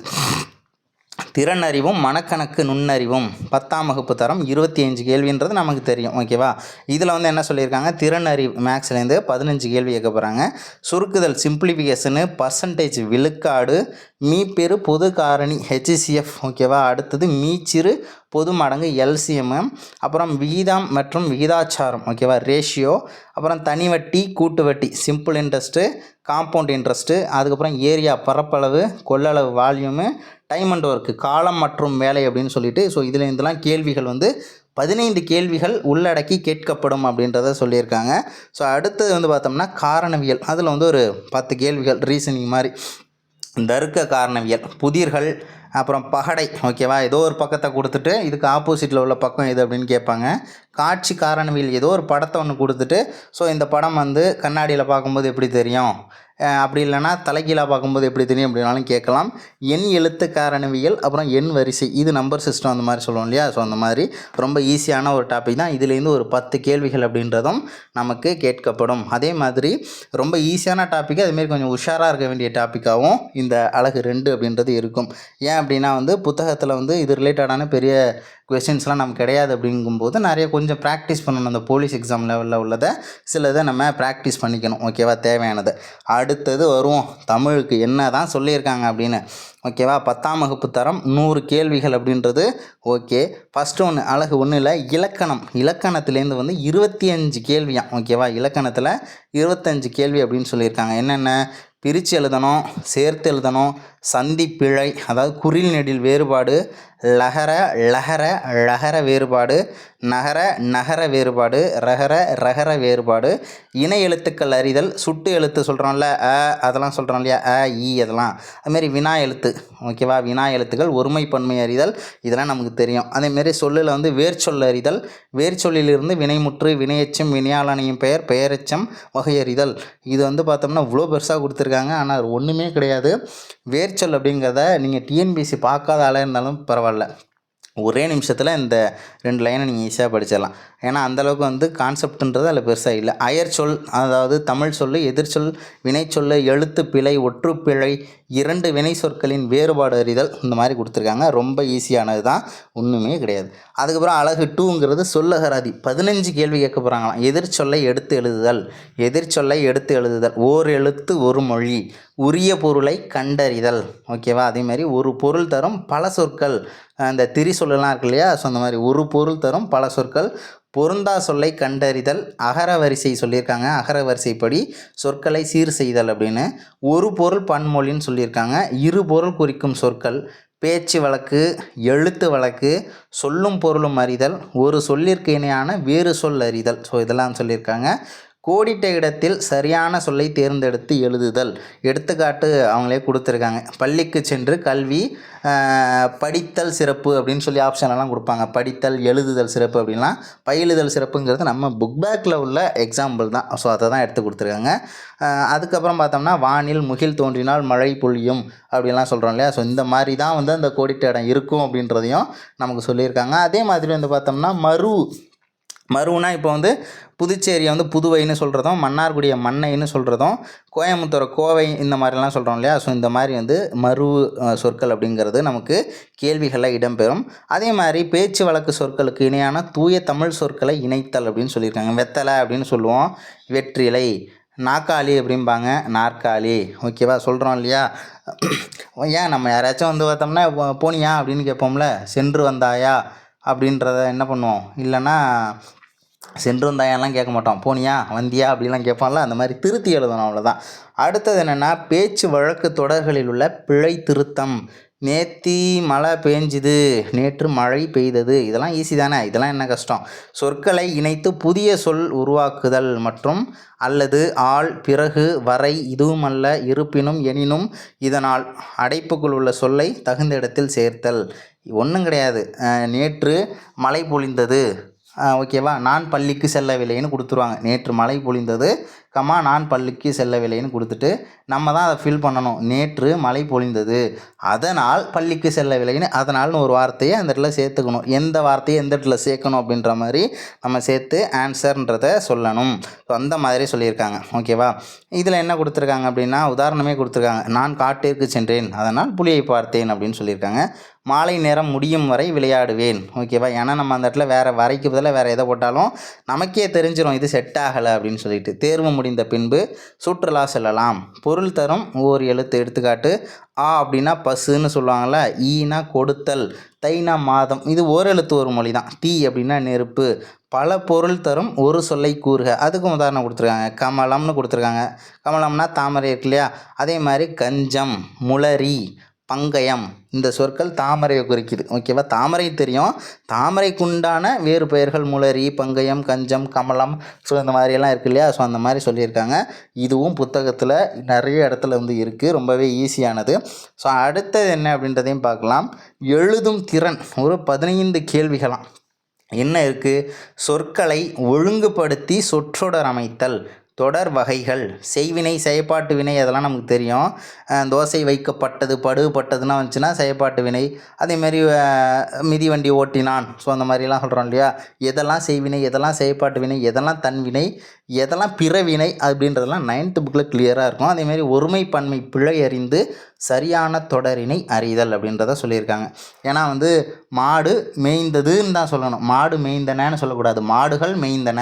திறனறிவும் மனக்கணக்கு நுண்ணறிவும் 10ஆம் வகுப்பு தரம் 25 கேள்வின்றது நமக்கு தெரியும், ஓகேவா. இதில் வந்து என்ன சொல்லியிருக்காங்க, திறனறிவு மேக்ஸ்லேருந்து 15 கேள்வி கேட்க போகிறாங்க. சுருக்குதல் சிம்பிளிஃபிகேஷனு, பர்சன்டேஜ் விழுக்காடு, மீப்பெரு பொது காரணி HCF, ஓகேவா. அடுத்தது மீச்சிறு பொது மடங்கு LCM, அப்புறம் விகிதம் மற்றும் விகிதாச்சாரம், ஓகேவா, ரேஷியோ, அப்புறம் தனி வட்டி, கூட்டு வட்டி, சிம்பிள் இன்ட்ரெஸ்ட்டு, காம்பவுண்ட் இன்ட்ரெஸ்ட்டு, அதுக்கப்புறம் ஏரியா பரப்பளவு, கொள்ளளவு வால்யூமு, டைம் அண்ட் ஒர்க்கு காலம் மற்றும் வேலை அப்படின்னு சொல்லிட்டு, ஸோ இதில் இதெல்லாம் கேள்விகள் வந்து 15 கேள்விகள் உள்ளடக்கி கேட்கப்படும் அப்படின்றத சொல்லியிருக்காங்க. ஸோ அடுத்தது வந்து பார்த்தோம்னா காரணவியல், அதில் வந்து ஒரு 10 கேள்விகள் ரீசனிங் மாதிரி. தருக்க காரணவியல், புதிர்கள், அப்புறம் பகடை, ஓகேவா. ஏதோ ஒரு பக்கத்தை கொடுத்துட்டு இதுக்கு ஆப்போசிட்டில் உள்ள பக்கம் எது அப்படின்னு கேட்பாங்க. காட்சி காரணவியல், ஏதோ ஒரு படத்தை ஒன்று கொடுத்துட்டு, ஸோ இந்த படம் வந்து கண்ணாடியில் பார்க்கும்போது எப்படி தெரியும், அப்படி இல்லைனா தலைகீழாக பார்க்கும்போது எப்படி தெரியும் அப்படின்னாலும் கேட்கலாம். எண் எழுத்து காரணவியல், அப்புறம் எண் வரிசை, இது நம்பர் சிஸ்டம் அந்த மாதிரி சொல்லுவோம் இல்லையா. ஸோ அந்த மாதிரி ரொம்ப ஈஸியான ஒரு டாபிக் தான். இதுலேருந்து ஒரு 10 கேள்விகள் அப்படின்றதும் நமக்கு கேட்கப்படும். அதே மாதிரி ரொம்ப ஈஸியான டாப்பிக்கு, அதுமாரி கொஞ்சம் உஷாராக இருக்க வேண்டிய டாப்பிக்காகவும் இந்த அழகு 2 அப்படின்றது இருக்கும். ஏன் அப்படின்னா வந்து புத்தகத்தில் வந்து இது ரிலேட்டடான பெரிய கொஸ்டின்ஸ்லாம் நமக்கு கிடையாது. அப்படிங்கும்போது நிறைய கொஞ்சம் ப்ராக்டிஸ் பண்ணணும். அந்த போலீஸ் எக்ஸாம் லெவலில் உள்ளதை சிலதை நம்ம ப்ராக்டிஸ் பண்ணிக்கணும், ஓகேவா, தேவையானது. அடுத்தது வருவோம், தமிழுக்கு என்ன தான் சொல்லியிருக்காங்க அப்படின்னு, ஓகேவா. 10ஆம் வகுப்பு தரம் 100 கேள்விகள் அப்படின்றது ஓகே. ஃபஸ்ட்டு ஒன்று அழகு 1ல் இலக்கணம், இலக்கணத்துலேருந்து வந்து 25 கேள்வியாம், ஓகேவா. இலக்கணத்தில் 25 கேள்வி அப்படின்னு சொல்லியிருக்காங்க. என்னென்ன, பிரித்து எழுதணும், சேர்த்து எழுதணும், சந்திப்பிழை, அதாவது குறில் நெடில் வேறுபாடு, லகர வேறுபாடு, நகர வேறுபாடு, ரகர வேறுபாடு, இணை எழுத்துக்கள் அறிதல், சுட்டு எழுத்து சொல்கிறோம்ல அதெல்லாம் சொல்கிறோம் இல்லையா, அதெல்லாம் அதுமாரி வினா எழுத்து, ஓகேவா. வினா எழுத்துக்கள், ஒருமை பன்மை அறிதல், இதெல்லாம் நமக்கு தெரியும். அதேமாரி சொல்லில் வந்து வேர்ச்சொல் அறிதல், வேர்ச்சொல்லிலிருந்து வினைமுற்று, வினையெச்சம், வினையாளனையும் பெயர், பெயரெச்சம், வகையறிதல். இது வந்து பார்த்தோம்னா இவ்வளோ பெருசாக கொடுத்துருக்காங்க, ஆனால் அது ஒன்றுமே கிடையாது. வேர்ச்சொல் அப்படிங்கிறத நீங்கள் டிஎன்பிஎஸ்சி பார்க்காத ஆளாக இருந்தாலும் பரவாயில்ல, ஒரே நிமிஷத்தில் இந்த 2 லைனை நீங்கள் ஈஸியாக படிச்சிடலாம். ஏன்னா அந்தளவுக்கு வந்து கான்செப்ட்ன்றது அதில் பெருசாக இல்லை. அயற்சொல், அதாவது தமிழ் சொல், எதிர்ச்சொல், வினைச்சொல், எழுத்து பிழை, ஒற்றுப்பிழை, 2 வினை சொற்களின் வேறுபாடு அறிதல், இந்த மாதிரி கொடுத்துருக்காங்க. ரொம்ப ஈஸியானது தான், ஒன்றுமே கிடையாது. அதுக்கப்புறம் அழகு 2ங்கிறது சொல்லகராதி, 15 கேள்வி கேட்க போகிறாங்களாம். எதிர்ச்சொல்லை எடுத்து எழுதுதல், ஓர் எழுத்து ஒரு மொழி, உரிய பொருளை கண்டறிதல், ஓகேவா. அதேமாதிரி ஒரு பொருள் தரும் பல சொற்கள், அந்த திரி சொல்லலாம் இருக்கு இல்லையா, ஸோ அந்த மாதிரி ஒரு பொருள் தரும் பல சொற்கள், பொருந்தா சொல்லை கண்டறிதல், அகரவரிசை சொல்லியிருக்காங்க. அகரவரிசைப்படி சொற்களை சீர் செய்தல் அப்படின்னு. ஒரு பொருள் பன்மொழின்னு சொல்லியிருக்காங்க. இரு பொருள் குறிக்கும் சொற்கள், பேச்சு வழக்கு, எழுத்து வழக்கு, சொல்லும் பொருளும் அறிதல், ஒரு சொல்லிற்கு இணையான வேறு சொல் அறிதல். ஸோ இதெல்லாம் சொல்லியிருக்காங்க. கோடிட்ட இடத்தில் சரியான சொல்லை தேர்ந்தெடுத்து எழுதுதல். எடுத்துக்காட்டு அவங்களே கொடுத்துருக்காங்க. பள்ளிக்கு சென்று கல்வி படித்தல் சிறப்பு அப்படின்னு சொல்லி ஆப்ஷன்லாம் கொடுப்பாங்க. படித்தல், எழுதுதல் சிறப்பு அப்படின்லாம். பயிலுதல் சிறப்புங்கிறது நம்ம புக் பேக்கில் உள்ள எக்ஸாம்பிள் தான். ஸோ அதை தான் எடுத்து கொடுத்துருக்காங்க. அதுக்கப்புறம் பார்த்தோம்னா வானில் முகில் தோன்றினால் மழை பொழியும் அப்படின்லாம் சொல்கிறோம் இல்லையா. ஸோ இந்த மாதிரி தான் வந்து அந்த கோடிட்ட இடம் இருக்கும் அப்படின்றதையும் நமக்கு சொல்லியிருக்காங்க. அதே மாதிரி வந்து பார்த்தோம்னா மருனா இப்போ வந்து புதுச்சேரியை வந்து புதுவைன்னு சொல்கிறதும், மன்னார்குடியை மண்ணைன்னு சொல்கிறதும், கோயம்புத்தூரை கோவை இந்த மாதிரிலாம் சொல்கிறோம் இல்லையா. ஸோ இந்த மாதிரி வந்து மரு சொற்கள் அப்படிங்கிறது நமக்கு கேள்விகளில் இடம்பெறும். அதே மாதிரி பேச்சு வழக்கு சொற்களுக்கு இணையான தூய தமிழ் சொற்களை இணைத்தல் அப்படின்னு சொல்லியிருக்காங்க. வெத்தலை அப்படின்னு சொல்லுவோம், வெற்றிலை. நாற்காலி அப்படிம்பாங்க, நாற்காலி. ஓகேவா, சொல்கிறோம் இல்லையா. ஏன் நம்ம யாராச்சும் வந்து பார்த்தோம்னா போனியா அப்படின்னு கேட்போம்ல, சென்று வந்தாயா அப்படின்றத என்ன பண்ணுவோம், இல்லைன்னா சென்று வந்தாயெல்லாம் கேட்க மாட்டோம், போனியா வந்தியா அப்படிலாம் கேட்பான்ல. அந்த மாதிரி திருத்தி எழுதணும், அவ்வளோதான். அடுத்தது என்னென்னா பேச்சு வழக்கு தொடர்களில் உள்ள பிழை திருத்தம். நேத்தி மழை பெஞ்சுது, நேற்று மழை பெய்தது. இதெல்லாம் ஈஸி தானே, இதெல்லாம் என்ன கஷ்டம். சொற்களை இணைத்து புதிய சொல் உருவாக்குதல் மற்றும் அல்லது ஆள், பிறகு, வரை, இதுவுமல்ல, இருப்பினும், எனினும், இதனால் அடைப்புக்குள் உள்ள சொல்லை தகுந்த இடத்தில் சேர்த்தல். ஒன்றும் கிடையாது. நேற்று மழை பொழிந்தது, ஓகேவா, நான் பள்ளிக்கு செல்லவில்லைன்னு கொடுத்துருவாங்க. நேற்று மழை பொழிந்தது, நான் பள்ளிக்கு செல்லவில்லைன்னு கொடுத்துட்டு நம்ம தான் அதை ஃபில் பண்ணணும். நேற்று மழை பொழிந்தது, அதனால் பள்ளிக்கு செல்லவில்லைன்னு அதனால்னு ஒரு வார்த்தையை அந்த இடத்துல சேர்த்துக்கணும். எந்த வார்த்தையை எந்த இடத்துல சேர்க்கணும் அப்படின்ற மாதிரி நம்ம சேர்த்து ஆன்சர்ன்றதை சொல்லணும். ஸோ அந்த மாதிரி சொல்லியிருக்காங்க. ஓகேவா. இதில் என்ன கொடுத்துருக்காங்க அப்படின்னா உதாரணமே கொடுத்துருக்காங்க. நான் காட்டிற்கு சென்றேன், அதனால் புலியை பார்த்தேன் அப்படின்னு சொல்லியிருக்காங்க. மாலை நேரம் முடியும் வரை விளையாடுவேன். ஓகேவா. ஏன்னா நம்ம அந்த இடத்துல வேறு வரைக்கு பதிலாக வேறு எதை போட்டாலும் நமக்கே தெரிஞ்சிடும் இது செட் ஆகலை அப்படின்னு சொல்லிட்டு. தேர்வு முடிந்த பின்பு சுற்றுலா செல்லலாம். பொருள் தரும் ஓர் எழுத்து. எடுத்துக்காட்டு ஆ அப்படின்னா பசுன்னு சொல்லுவாங்கள்ல, ஈனா கொடுத்தல், தைனா மாதம். இது ஓரெழுத்து ஒரு மொழி தான். தீ அப்படின்னா நெருப்பு. பல பொருள் தரும் ஒரு சொல்லை கூறுக. அதுக்கும் உதாரணம் கொடுத்துருக்காங்க. கமலம்னு கொடுத்துருக்காங்க. கமலம்னா தாமரை இருக்கு இல்லையா. அதே மாதிரி கஞ்சம், முளரி, பங்கயம். இந்த சொற்கள் தாமரையை குறிக்குது. ஓகேவா. தாமரை தெரியும், தாமரைக்குண்டான வேறு பெயர்கள் முளரி, பங்கயம், கஞ்சம், கமலம். ஸோ இந்த மாதிரியெல்லாம் இருக்குது இல்லையா. ஸோ அந்த மாதிரி சொல்லியிருக்காங்க. இதுவும் புத்தகத்தில் நிறைய இடத்துல வந்து இருக்குது. ரொம்பவே ஈஸியானது. ஸோ அடுத்தது என்ன அப்படின்றதையும் பார்க்கலாம். எழுதும் திறன் ஒரு 15 கேள்விகளாம். என்ன இருக்குது. சொற்களை ஒழுங்குபடுத்தி சொற்றொடர் அமைத்தல், தொடர் வகைகள், செய்வினை, செயற்பாட்டு வினை, அதெல்லாம் நமக்கு தெரியும். தோசை வைக்கப்பட்டது, படுபட்டதுன்னா வந்துச்சுன்னா செயற்பாட்டு வினை. அதேமாரி மிதிவண்டி ஓட்டினான். ஸோ அந்த மாதிரிலாம் சொல்கிறோம் இல்லையா. எதெல்லாம் செய்வினை, எதெல்லாம் செயற்பாட்டு வினை, எதெல்லாம் தன்வினை, எதெல்லாம் பிறவினை அப்படின்றதெல்லாம் 9th புக்கில் கிளியராக இருக்கும். அதேமாரி ஒருமை பன்மை பிழை அறிந்து சரியான தொடரினை அறிதல் அப்படின்றத சொல்லியிருக்காங்க. ஏன்னா வந்து மாடு மேய்ந்ததுன்னு தான் சொல்லணும், மாடு மேய்ந்தனன்னு சொல்லக்கூடாது. மாடுகள் மேய்ந்தன.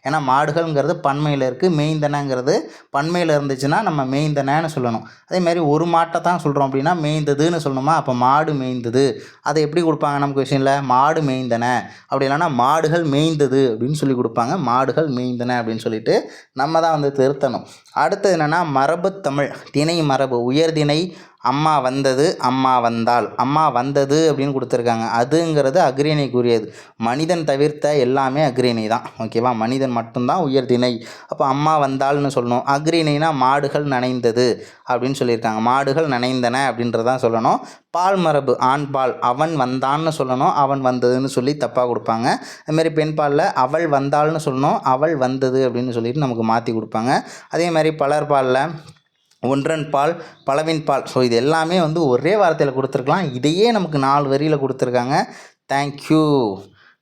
ஏன்னா மாடுகள்ங்கிறது பன்மையில் இருக்குது, மேய்ந்தனங்கிறது பன்மையில் இருந்துச்சுன்னா நம்ம மேய்ந்தனன்னு சொல்லணும். அதேமாதிரி ஒரு மாட்டை தான் சொல்கிறோம் அப்படின்னா மேய்ந்ததுன்னு சொல்லணுமா. அப்போ மாடு மேய்ந்தது அதை எப்படி கொடுப்பாங்க நமக்கு விஷயம்ல, மாடு மேய்ந்தன. அப்படி இல்லைன்னா மாடுகள் மேய்ந்தது அப்படின்னு சொல்லி கொடுப்பாங்க. மாடுகள் மேய்ந்தன அப்படின்னு சொல்லிட்டு நம்ம தான் வந்து திருத்தணும். அடுத்தது என்னென்னா மரபு தமிழ், திணை மரபு, உயர்திணை அம்மா வந்தது, அம்மா வந்தாள். அம்மா வந்தது அப்படின்னு கொடுத்துருக்காங்க. அதுங்கிறது அஃறிணைக்குரியது. மனிதன் தவிர்த்த எல்லாமே அஃறிணை தான். ஓகேவா. மனிதன் மட்டும்தான் உயர்திணை. அப்போ அம்மா வந்தாள்னு சொல்லணும். அஃறிணைனா மாடுகள் நனைந்தது அப்படின்னு சொல்லியிருக்காங்க. மாடுகள் நனைந்தன அப்படின்றதான் சொல்லணும். பால் மரபு ஆண் பால், அவன் வந்தான்னு சொல்லணும், அவன் வந்ததுன்னு சொல்லி தப்பாக கொடுப்பாங்க. அதுமாரி பெண் பாலில் அவள் வந்தாள்னு சொல்லணும், அவள் வந்தது அப்படின்னு சொல்லிட்டு நமக்கு மாற்றி கொடுப்பாங்க. அதே மாதிரி பலர் பாலில் ஒன்றன் பால், பலவின் பால். ஸோ இது எல்லாமே வந்து ஒரே வார்த்தையில் கொடுத்துருக்கலாம். இதையே நமக்கு 4 வரியில் கொடுத்துருக்காங்க. தேங்க்யூ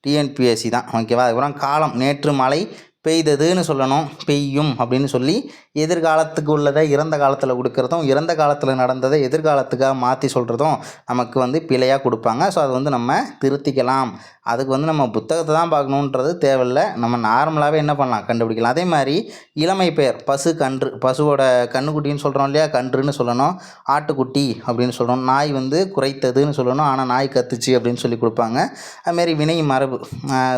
டிஎன்பிஎஸ்சி தான். ஓகேவா. அதுக்கப்புறம் காலம், நேற்று மழை பெய்ததுன்னு சொல்லணும், பெய்யும் அப்படின்னு சொல்லி எதிர்காலத்துக்கு உள்ளதை இறந்த காலத்தில் கொடுக்குறதும், இறந்த காலத்தில் நடந்ததை எதிர்காலத்துக்காக மாற்றி சொல்கிறதும் நமக்கு வந்து பிழையாக கொடுப்பாங்க. ஸோ அது வந்து நம்ம திருத்திக்கலாம். அதுக்கு வந்து நம்ம புத்தகத்தை தான் பார்க்கணுன்றது தேவையில்லை. நம்ம நார்மலாகவே என்ன பண்ணலாம், கண்டுபிடிக்கலாம். அதே மாதிரி இளமை பெயர் பசு, கன்று, பசுவோட கன்றுக்குட்டின்னு சொல்கிறோம் இல்லையா, கன்றுன்னு சொல்லணும். ஆட்டுக்குட்டி அப்படின்னு சொல்லணும். நாய் வந்து குறைத்ததுன்னு சொல்லணும், ஆனால் நாய் கத்துச்சு அப்படின்னு சொல்லி கொடுப்பாங்க. அதுமாரி வினை மரபு,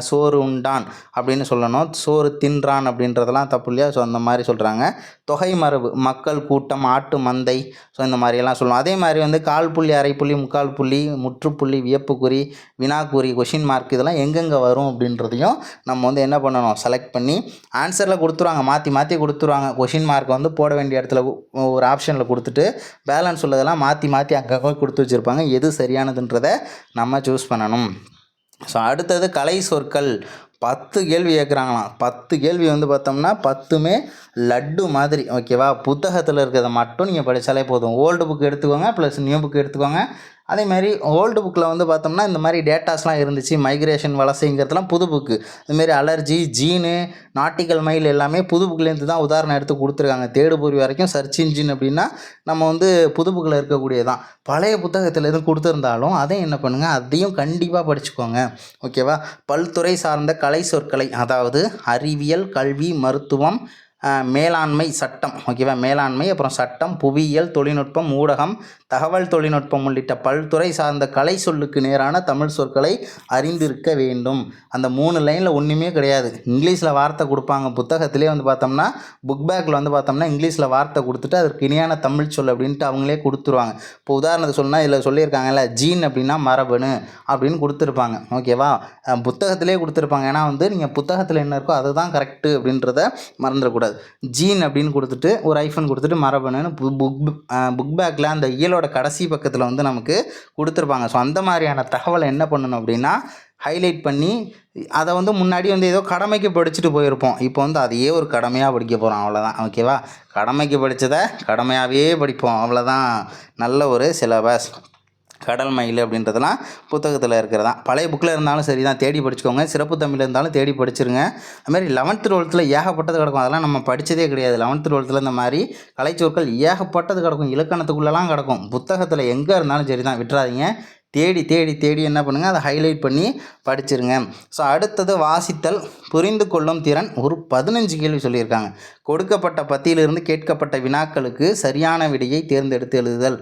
சோறு உண்டான் அப்படின்னு சொல்லணும், சோறு தின்றான் அப்படின்றதெல்லாம் தப்பு இல்லையா. ஸோ அந்த மாதிரி சொல்கிறாங்க. தொகை மரபு, மக்கள் கூட்டம், ஆட்டு மந்தை, ஸோ இந்த மாதிரியெல்லாம் சொல்லணும். அதே மாதிரி வந்து கால் புள்ளி, அரை புள்ளி, முக்கால் புள்ளி, முற்றுப்புள்ளி, வியப்புக்குறி, வினாக்குறி, கொஷின் மார்க் இதெல்லாம் எங்கெங்கே வரும் அப்படின்றதையும் நம்ம வந்து என்ன பண்ணணும், செலக்ட் பண்ணி ஆன்சரில் கொடுத்துருவாங்க. மாற்றி மாற்றி கொடுத்துருவாங்க. கொஷின் மார்க் வந்து போட வேண்டிய இடத்துல ஒரு ஆப்ஷனில் கொடுத்துட்டு பேலன்ஸ் உள்ளதெல்லாம் மாற்றி மாற்றி அங்கங்கே கொடுத்து வச்சுருப்பாங்க. எது சரியானதுன்றதை நம்ம சூஸ் பண்ணணும். ஸோ அடுத்தது கலை சொற்கள். 10 கேள்வி கேட்குறாங்களாம். 10 கேள்வி வந்து பார்த்தோம்னா 10மே லட்டு மாதிரி. ஓகேவா, புத்தகத்தில் இருக்கிறத மட்டும் நீங்கள் படித்தாலே போதும். ஓல்டு புக் எடுத்துக்கோங்க, ப்ளஸ் நியூ புக் எடுத்துக்கோங்க. அதேமாதிரி ஓல்டு புக்கில் வந்து பார்த்தோம்னா இந்த மாதிரி டேட்டாஸ்லாம் இருந்துச்சு. மைக்ரேஷன், வலசைங்கிறதுலாம் புது புக்கு. இதுமாரி அலர்ஜி, ஜீனு, நாட்டிக்கல் மைல் எல்லாமே புது புக்லேருந்து தான் உதாரணம் எடுத்து கொடுத்துருக்காங்க. தேடுபொறி வரைக்கும் சர்ச் இன்ஜின் அப்படின்னா நம்ம வந்து புது புக்கில் இருக்கக்கூடியதான். பழைய புத்தகத்தில் எதுவும் கொடுத்துருந்தாலும் அதையும் என்ன பண்ணுங்கள், அதையும் கண்டிப்பாக படிச்சுக்கோங்க. ஓகேவா. பல்துறை சார்ந்த கலை சொற்களை, அதாவது அறிவியல், கல்வி, மருத்துவம், மேலாண்மை, சட்டம். ஓகேவா, மேலாண்மை, அப்புறம் சட்டம், புவியியல், தொழில்நுட்பம், ஊடகம், தகவல் தொழில்நுட்பம் உள்ளிட்ட பல்துறை சார்ந்த கலை சொல்லுக்கு நேரான தமிழ் சொற்களை அறிந்திருக்க வேண்டும். அந்த 3 லைனில் ஒன்றுமே கிடையாது. இங்கிலீஷில் வார்த்தை கொடுப்பாங்க. புத்தகத்திலே வந்து பார்த்தோம்னா புக் பேக்கில் வந்து பார்த்தோம்னா இங்கிலீஷில் வார்த்தை கொடுத்துட்டு அதற்கு இணையான தமிழ் சொல் அப்படின்ட்டு அவங்களே கொடுத்துருவாங்க. இப்போ உதாரணத்துக்கு சொன்னால் இதில் சொல்லியிருக்காங்கல்ல, ஜீன் அப்படின்னா மரபணு அப்படின்னு கொடுத்துருப்பாங்க. ஓகேவா, புத்தகத்திலே கொடுத்துருப்பாங்க. ஏன்னா வந்து நீங்கள் புத்தகத்தில் என்ன இருக்கோ அதுதான் கரெக்டு அப்படின்றத மறந்துடக்கூடாது. ஜீன் அப்படின்னு கொடுத்துட்டு ஒரு ஐஃபன் கொடுத்துட்டு மரபணுன்னு புக் பேக்கில் அந்த இயலோட கடைசி பக்கத்தில் வந்து நமக்கு கொடுத்துருப்பாங்க. ஸோ அந்த மாதிரியான தகவலை என்ன பண்ணணும் அப்படின்னா ஹைலைட் பண்ணி அதை வந்து முன்னாடி வந்து ஏதோ கடமைக்கு படிச்சுட்டு போயிருப்போம். இப்போ வந்து அதையே ஒரு கடமையாக படிக்க போகிறோம், அவ்வளோதான். ஓகேவா, கடமைக்கு படித்ததை கடமையாகவே படிப்போம், அவ்வளோதான். நல்ல ஒரு சிலபஸ். கடல் மயில் அப்படின்றதெல்லாம் புத்தகத்தில் இருக்கிறதா. பழைய புக்கில் இருந்தாலும் சரி தான், தேடி படிச்சுக்கோங்க. சிறப்பு தமிழில் இருந்தாலும் தேடி படிச்சுருங்க. அதுமாதிரி 11th 12th ஏகப்பட்டது கிடக்கும். அதெல்லாம் நம்ம படித்ததே கிடையாது. 11th 12th இந்த மாதிரி கலைச்சொற்கள் ஏகப்பட்டது கிடக்கும். இலக்கணத்துக்குள்ளெல்லாம் கிடக்கும். புத்தகத்தில் எங்கே இருந்தாலும் சரி தான், விட்டுறாதீங்க. தேடி தேடி தேடி என்ன பண்ணுங்கள், அதை ஹைலைட் பண்ணி படிச்சிருங்க. ஸோ அடுத்தது வாசித்தல், புரிந்து கொள்ளும் திறன். ஒரு 15 கேள்வி சொல்லியிருக்காங்க. கொடுக்கப்பட்ட பத்தியிலிருந்து கேட்கப்பட்ட வினாக்களுக்கு சரியான விடையை தேர்ந்தெடுத்து எழுதுதல்.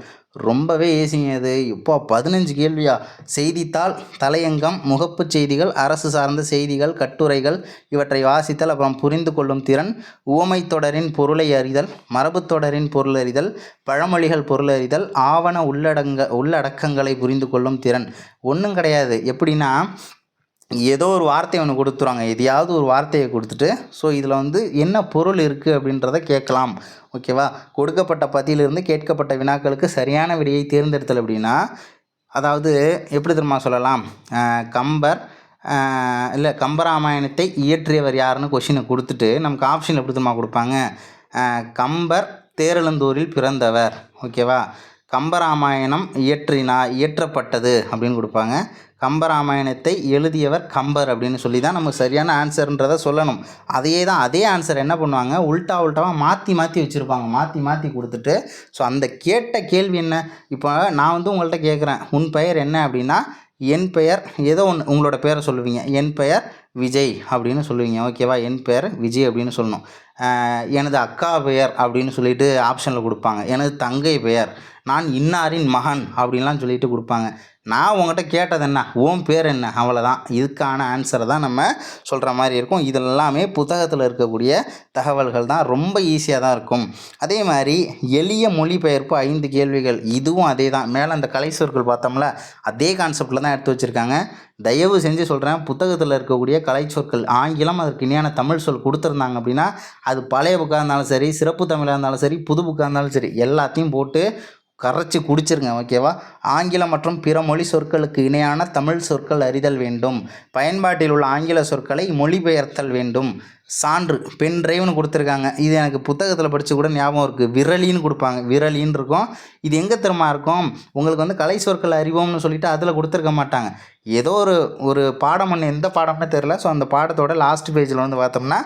ரொம்பவே ஈஸிங்க இது. இப்போ 15 கேள்வியா? செய்தித்தாள், தலையங்கம், முகப்பு செய்திகள், அரசு சார்ந்த செய்திகள், கட்டுரைகள் இவற்றை வாசித்தல், அப்புறம் புரிந்து கொள்ளும் திறன், உவமை தொடரின் பொருளை அறிதல், மரபு தொடரின் பொருள் அறிதல், பழமொழிகள் பொருள் அறிதல், ஆவண உள்ளடக்கங்களை புரிந்து கொள்ளும் திறன். ஒன்றும் கிடையாது. எப்படின்னா ஏதோ ஒரு வார்த்தை ஒன்று கொடுத்துருவாங்க. எதையாவது ஒரு வார்த்தையை கொடுத்துட்டு ஸோ இதில் வந்து என்ன பொருள் இருக்குது அப்படின்றத கேட்கலாம். ஓகேவா, கொடுக்கப்பட்ட பத்தியிலிருந்து கேட்கப்பட்ட வினாக்களுக்கு சரியான விடையை தேர்ந்தெடுத்தல் அப்படின்னா, அதாவது எப்படி தெரியுமா சொல்லலாம், கம்பர் இல்லை கம்பராமாயணத்தை இயற்றியவர் யாருன்னு கொஷினை கொடுத்துட்டு நமக்கு ஆப்ஷன் எப்படி தெரியுமா கொடுப்பாங்க, கம்பர் தேரெழுந்தூரில் பிறந்தவர். ஓகேவா, கம்பராமாயணம் இயற்றப்பட்டது அப்படின்னு கொடுப்பாங்க. கம்பராமாயணத்தை எழுதியவர் கம்பர் அப்படின்னு சொல்லி தான் நம்ம சரியான ஆன்சர்ன்றதை சொல்லணும். அதே ஆன்சர் என்ன பண்ணுவாங்க, உல்ட்டாவாக மாற்றி வச்சுருப்பாங்க. மாற்றி கொடுத்துட்டு ஸோ அந்த கேட்ட கேள்வி என்ன, இப்போ நான் வந்து உங்கள்கிட்ட கேட்குறேன், உன் பெயர் என்ன அப்படின்னா, என் பெயர் ஏதோ ஒன்று, உங்களோட பெயரை சொல்லுவீங்க. என் பெயர் விஜய் அப்படின்னு சொல்லுவீங்க. ஓகேவா, என் பெயர் விஜய் அப்படின்னு சொல்லணும். எனது அக்கா பெயர் அப்படின்னு சொல்லிட்டு ஆப்ஷனில் கொடுப்பாங்க. எனது தங்கை பெயர், நான் இன்னாரின் மகன் அப்படின்லாம் சொல்லிட்டு கொடுப்பாங்க. நான் உங்கள்கிட்ட கேட்டது என்ன, உன் பேர் என்ன, அவ்வளோதான். இதுக்கான ஆன்சரை தான் நம்ம சொல்கிற மாதிரி இருக்கும். இதெல்லாமே புத்தகத்தில் இருக்கக்கூடிய தகவல்கள் தான். ரொம்ப ஈஸியாக தான் இருக்கும். அதே மாதிரி எளிய மொழிபெயர்ப்பு 5 கேள்விகள். இதுவும் அதே தான். மேலே அந்த கலை சொற்கள் பார்த்தோம்ல, அதே கான்செப்டில் தான் எடுத்து வச்சுருக்காங்க. தயவு செஞ்சு சொல்கிறேன், புத்தகத்தில் இருக்கக்கூடிய கலை சொற்கள் ஆங்கிலம் அதற்கு இணையான தமிழ் சொல் கொடுத்துருந்தாங்க அப்படின்னா, அது பழைய புக்காக இருந்தாலும் சரி, சிறப்பு தமிழாக இருந்தாலும் சரி, புது புக்காக இருந்தாலும் சரி, எல்லாத்தையும் போட்டு கரைச்சி குடிச்சிருங்க. ஓகேவா, ஆங்கிலம் மற்றும் பிற மொழி சொற்களுக்கு இணையான தமிழ் சொற்கள் அறிதல் வேண்டும். பயன்பாட்டில் உள்ள ஆங்கில சொற்களை மொழிபெயர்த்தல் வேண்டும். சான்று, பென் டிரைவ்னு கொடுத்துருக்காங்க. இது எனக்கு புத்தகத்தில் படித்து கூட ஞாபகம் இருக்குது. விரலின்னு கொடுப்பாங்க. விரலின்னு இருக்கும். இது எங்கே திரும்ப இருக்கும், உங்களுக்கு வந்து கலை சொற்கள் அறிவோம்னு சொல்லிட்டு அதில் கொடுத்துருக்க மாட்டாங்க. ஏதோ ஒரு பாடம் ஒன்று, எந்த பாடம்னு தெரில. ஸோ அந்த பாடத்தோட லாஸ்ட் பேஜில் வந்து பார்த்தோம்னா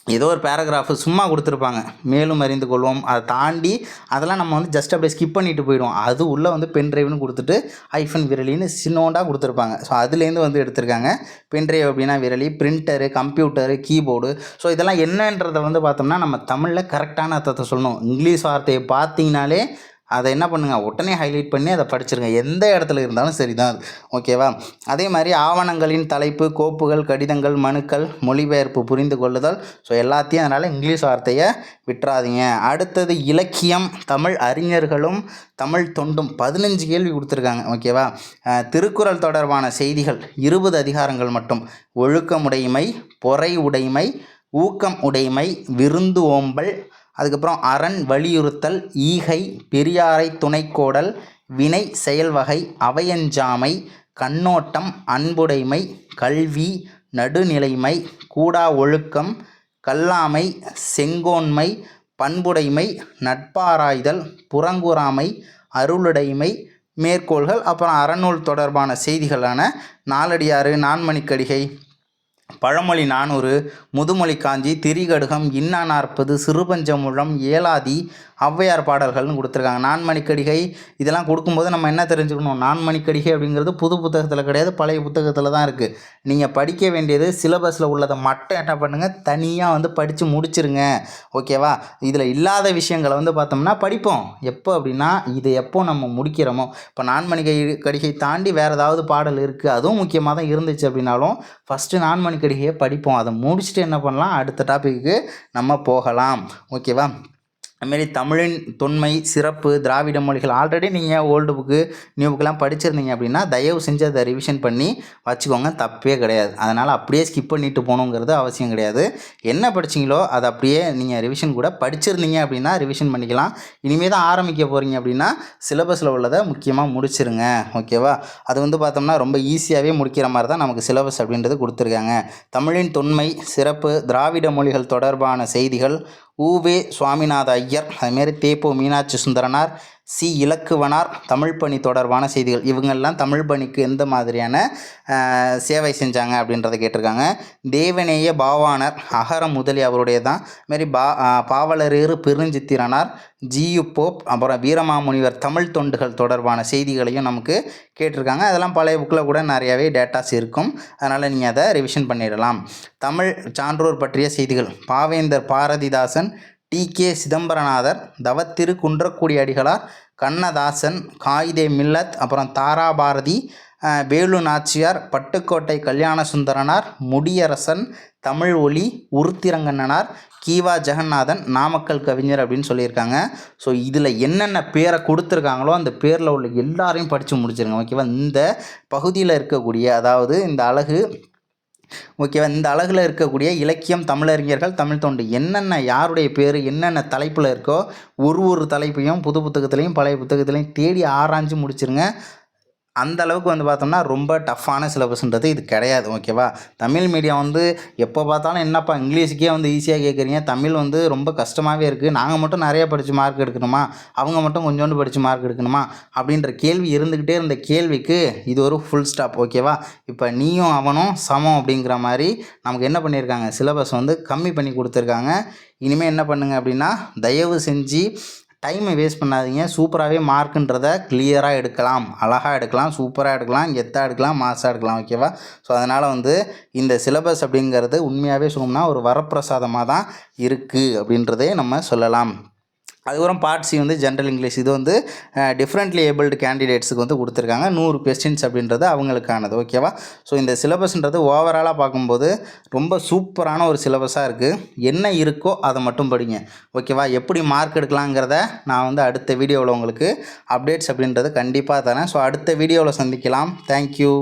ஏதோ ஒரு பேராகிராஃபு சும்மா கொடுத்துருப்பாங்க, மேலும் அறிந்து கொள்வோம். அதை தாண்டி அதெல்லாம் நம்ம வந்து ஜஸ்ட் அப்படியே ஸ்கிப் பண்ணிட்டு போயிடுவோம். அது உள்ளே வந்து பென் ட்ரைவ்னு கொடுத்துட்டு ஐஃபன் விரலின்னு சின்னோண்டாக கொடுத்துருப்பாங்க. ஸோ அதுலேருந்து வந்து எடுத்திருக்காங்க. பென் ட்ரைவ் அப்படின்னா விரலி, பிரிண்டரு, கம்ப்யூட்டரு, கீபோர்டு. ஸோ இதெல்லாம் என்னன்றதை வந்து பார்த்தோம்னா நம்ம தமிழில் கரெக்டான அர்த்தத்தை சொல்லணும். இங்கிலீஷ் வார்த்தையை பார்த்தீங்கனாலே அதை என்ன பண்ணுங்கள், உடனே ஹைலைட் பண்ணி அதை படிச்சிருங்க. எந்த இடத்துல இருந்தாலும் சரி தான் அது, ஓகேவா? அதே மாதிரி ஆவணங்களின் தலைப்பு, கோப்புகள், கடிதங்கள், மனுக்கள், மொழிபெயர்ப்பு, புரிந்து கொள்ளுதல். ஸோ எல்லாத்தையும் அதனால் இங்கிலீஷ் வார்த்தையை விட்டுறாதீங்க. அடுத்தது இலக்கியம், தமிழ் அறிஞர்களும் தமிழ் தொண்டும். 15 கேள்வி கொடுத்துருக்காங்க, ஓகேவா? திருக்குறள் தொடர்பான செய்திகள் 20 அதிகாரங்கள் மட்டும். ஒழுக்கமுடைமை, பொறை உடைமை, ஊக்கம் உடைமை, விருந்து ஓம்பல், அதுக்கப்புறம் அரண் வலியுறுத்தல், ஈகை, பெரியாரை துணைக்கோடல், வினை செயல்வகை, அவையஞ்சாமை, கண்ணோட்டம், அன்புடைமை, கல்வி, நடுநிலைமை, கூடா ஒழுக்கம், கல்லாமை, செங்கோன்மை, பண்புடைமை, நட்பாராய்தல், புறங்கூறாமை, அருளுடைமை, மேற்கோள்கள். அப்புறம் அறநூல் தொடர்பான செய்திகளான நாலடியாறு, நான்மணிக்கடிகை, பழமொழி 400, முதுமொழி காஞ்சி, திரிகடுகம், இன்னா 40, சிறுபஞ்சமூலம், ஏலாதி, ஔவையார் பாடல்கள்னு கொடுத்துருக்காங்க. நான்மணிக்கடிகை இதெல்லாம் கொடுக்கும்போது நம்ம என்ன தெரிஞ்சுக்கணும், நான்மணிக்கடிகை அப்படிங்கிறது புது புத்தகத்தில் கிடையாது, பழைய புத்தகத்தில் தான் இருக்குது. நீங்கள் படிக்க வேண்டியது சிலபஸில் உள்ளதை மட்டும் என்ன பண்ணுங்கள், தனியாக வந்து படித்து முடிச்சிருங்க, ஓகேவா? இதில் இல்லாத விஷயங்களை வந்து பார்த்தோம்னா படிப்போம். எப்போ அப்படின்னா இது எப்போ நம்ம முடிக்கிறோமோ. இப்போ நான்மணிக்கடிகை தாண்டி வேறு ஏதாவது பாடல் இருக்குது, அதுவும் முக்கியமாக தான் இருந்துச்சு அப்படின்னாலும் ஃபஸ்ட்டு நான்மணிக்கடிகையை படிப்போம். அதை முடிச்சுட்டு என்ன பண்ணலாம், அடுத்த டாப்பிக்கு நம்ம போகலாம், ஓகேவா? அதுமாரி தமிழின் தொன்மை, சிறப்பு, திராவிட மொழிகள் ஆல்ரெடி நீங்கள் ஓல்டு புக்கு, நியூ புக்கெலாம் படிச்சிருந்தீங்க அப்படின்னா தயவு செஞ்சு அதை ரிவிஷன் பண்ணி வச்சுக்கோங்க, தப்பே கிடையாது. அதனால் அப்படியே ஸ்கிப் பண்ணிட்டு போகணுங்கிறது அவசியம் கிடையாது. என்ன படிச்சிங்களோ அதை அப்படியே நீங்கள் ரிவிஷன் கூட படிச்சிருந்தீங்க அப்படின்னா ரிவிஷன் பண்ணிக்கலாம். இனிமேல் தான் ஆரம்பிக்க போகிறீங்க அப்படின்னா சிலபஸில் உள்ளதை முக்கியமாக முடிச்சிருங்க, ஓகேவா? அது வந்து பார்த்தோம்னா ரொம்ப ஈஸியாகவே முடிக்கிற மாதிரி தான் நமக்கு சிலபஸ் அப்படின்றது கொடுத்துருக்காங்க. தமிழின் தொன்மை, சிறப்பு, திராவிட மொழிகள் தொடர்பான செய்திகள், உவே சுவாமிநாத ஐயர், அதுமாரி தேப்போ மீனாட்சி சுந்தரனார், சி இலக்குவனார், தமிழ் பணி தொடர்பான செய்திகள். இவங்கெல்லாம் தமிழ் பணிக்கு எந்த மாதிரியான சேவை செஞ்சாங்க அப்படின்றத கேட்டிருக்காங்க. தேவநேய பாவாணர், அகர முதலி அவருடைய தான். மாரி பாவலரேறு பெருஞ்சித்திரனார், ஜியு போப், அப்புறம் வீரமாமுனிவர் தமிழ் தொண்டுகள் தொடர்பான செய்திகளையும் நமக்கு கேட்டிருக்காங்க. அதெல்லாம் பழைய புக்கில் கூட நிறையாவே டேட்டாஸ் இருக்கும், அதனால் நீங்கள் அதை ரிவிஷன் பண்ணிடலாம். தமிழ் சான்றோர் பற்றிய செய்திகள், பாவேந்தர் பாரதிதாசன், டி.கே. சிதம்பரநாதர், தவத்திரு குன்றக்குடி அடிகளார், கண்ணதாசன், காயிதே மில்லத், அப்புறம் தாராபாரதி, வேலு நாச்சியார், பட்டுக்கோட்டை கல்யாண சுந்தரனார், முடியரசன், தமிழ் ஒளி, உருத்திரங்கண்ணனார், கீவா ஜெகநாதன், நாமக்கல் கவிஞர் அப்படின்னு சொல்லியிருக்காங்க. ஸோ இதில் என்னென்ன பேரை கொடுத்துருக்காங்களோ அந்த பேரில் உள்ள எல்லாரையும் படித்து முடிச்சிருங்க, ஓகேவா? இந்த பகுதியில் இருக்கக்கூடிய, அதாவது இந்த அழகு, ஓகேவா, இந்த அழகில் இருக்கக்கூடிய இலக்கியம், தமிழறிஞர்கள், தமிழ் தொண்டு, என்னென்ன யாருடைய பேர் என்னென்ன தலைப்பில் இருக்கோ ஒரு தலைப்பையும் புது புத்தகத்துலேயும் பழைய புத்தகத்துலேயும் தேடி ஆராய்ஞ்சு முடிச்சிருங்க. அந்த அளவுக்கு வந்து பார்த்தோம்னா ரொம்ப டஃப்பான சிலபஸ்ன்றது இது கிடையாது, ஓகேவா? தமிழ் மீடியம் வந்து எப்போ பார்த்தாலும் என்னப்பா இங்கிலீஷுக்கே வந்து ஈஸியாக கேட்குறீங்க, தமிழ் வந்து ரொம்ப கஷ்டமாகவே இருக்குது, நாங்கள் மட்டும் நிறைய படித்து மார்க் எடுக்கணுமா, அவங்க மட்டும் கொஞ்சோண்டு படித்து மார்க் எடுக்கணுமா அப்படின்ற கேள்வி இருந்துக்கிட்டே இருந்த கேள்விக்கு இது ஒரு ஃபுல் ஸ்டாப், ஓகேவா? இப்போ நீயும் அவனும் சமம் அப்படிங்கிற மாதிரி நமக்கு என்ன பண்ணியிருக்காங்க, சிலபஸ் வந்து கம்மி பண்ணி கொடுத்துருக்காங்க. இனிமேல் என்ன பண்ணுங்க அப்படின்னா தயவு செஞ்சு டைமை வேஸ்ட் பண்ணாதீங்க. சூப்பராகவே மார்க்குன்றதை கிளியராக எடுக்கலாம், அழகாக எடுக்கலாம், சூப்பராக எடுக்கலாம், கெத்தாக எடுக்கலாம், மாசாக எடுக்கலாம், ஓகேவா? ஸோ அதனால் வந்து இந்த சிலபஸ் அப்படிங்கிறது உண்மையாகவே சொல்லணும்னா ஒரு வரப்பிரசாதமாக தான் இருக்குது அப்படின்றதே நம்ம சொல்லலாம். அதுக்கப்புறம் பார்ட் சி வந்து ஜென்ரல் இங்கிலீஷ். இது வந்து டிஃப்ரெண்ட்லி ஏபிள்டு கேண்டிடேட்ஸுக்கு வந்து கொடுத்துருக்காங்க. 100 கொஸ்டின்ஸ் அப்படின்றது அவங்களுக்கானது, ஓகேவா? ஸோ இந்த சிலபஸ்ன்றது ஓவராலாக பார்க்கும்போது ரொம்ப சூப்பரான ஒரு சிலபஸாக இருக்குது. என்ன இருக்கோ அதை மட்டும் படிங்க, ஓகேவா? எப்படி மார்க் எடுக்கலாங்கிறத நான் வந்து அடுத்த வீடியோவில் உங்களுக்கு அப்டேட்ஸ் அப்படின்றது கண்டிப்பாக தரேன். ஸோ அடுத்த வீடியோவில் சந்திக்கலாம். தேங்க்யூ.